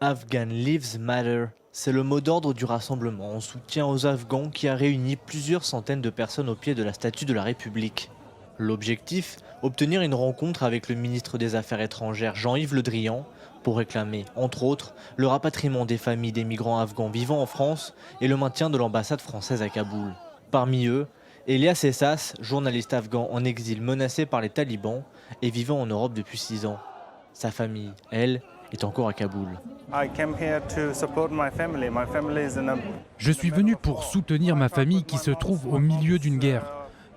Afghan Lives Matter, c'est le mot d'ordre du rassemblement en soutien aux Afghans qui a réuni plusieurs centaines de personnes au pied de la Statue de la République. L'objectif, obtenir une rencontre avec le ministre des Affaires étrangères Jean-Yves Le Drian pour réclamer, entre autres, le rapatriement des familles des migrants afghans vivant en France et le maintien de l'ambassade française à Kaboul. Parmi eux, Elias Essas, journaliste afghan en exil menacé par les talibans et vivant en Europe depuis 6 ans. Sa famille, elle, est encore à Kaboul. Je suis venu pour soutenir ma famille qui se trouve au milieu d'une guerre.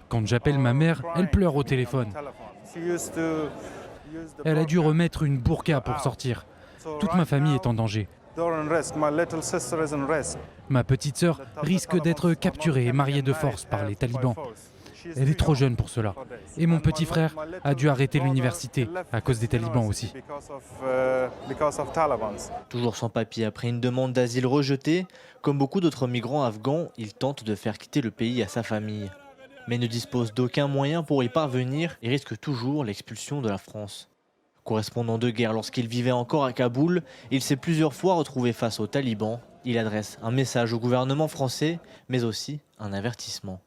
Quand j'appelle ma mère, elle pleure au téléphone. Elle a dû remettre une burqa pour sortir. Toute ma famille est en danger. Ma petite sœur risque d'être capturée et mariée de force par les talibans. Elle est trop jeune pour cela. Et mon petit frère a dû arrêter l'université à cause des talibans aussi. Toujours sans papier après une demande d'asile rejetée, comme beaucoup d'autres migrants afghans, il tente de faire quitter le pays à sa famille. Mais ne dispose d'aucun moyen pour y parvenir et risque toujours l'expulsion de la France. Correspondant de guerre lorsqu'il vivait encore à Kaboul, il s'est plusieurs fois retrouvé face aux talibans. Il adresse un message au gouvernement français, mais aussi un avertissement.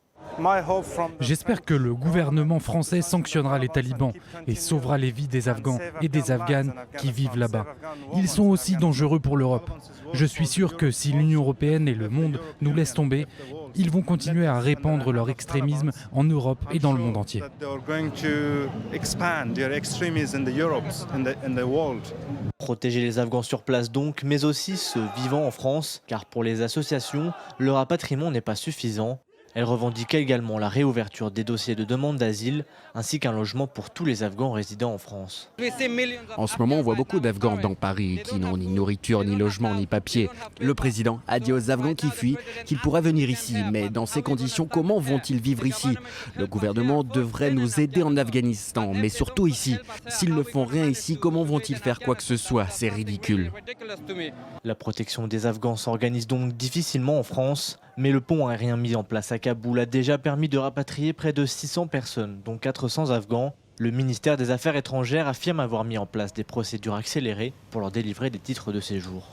J'espère que le gouvernement français sanctionnera les talibans et sauvera les vies des Afghans et des Afghanes qui vivent là-bas. Ils sont aussi dangereux pour l'Europe. Je suis sûr que si l'Union européenne et le monde nous laissent tomber, ils vont continuer à répandre leur extrémisme en Europe et dans le monde entier. Protéger les Afghans sur place donc, mais aussi ceux vivant en France, car pour les associations, le rapatriement n'est pas suffisant. Elle revendique également la réouverture des dossiers de demande d'asile ainsi qu'un logement pour tous les Afghans résidant en France. En ce moment, on voit beaucoup d'Afghans dans Paris qui n'ont ni nourriture, ni logement, ni papier. Le président a dit aux Afghans qui fuient qu'ils pourraient venir ici. Mais dans ces conditions, comment vont-ils vivre ici? Le gouvernement devrait nous aider en Afghanistan, mais surtout ici. S'ils ne font rien ici, comment vont-ils faire quoi que ce soit? C'est ridicule. La protection des Afghans s'organise donc difficilement en France, mais le pont aérien mis en place à Kaboul a déjà permis de rapatrier près de 600 personnes, dont 400 Afghans. Le ministère des Affaires étrangères affirme avoir mis en place des procédures accélérées pour leur délivrer des titres de séjour.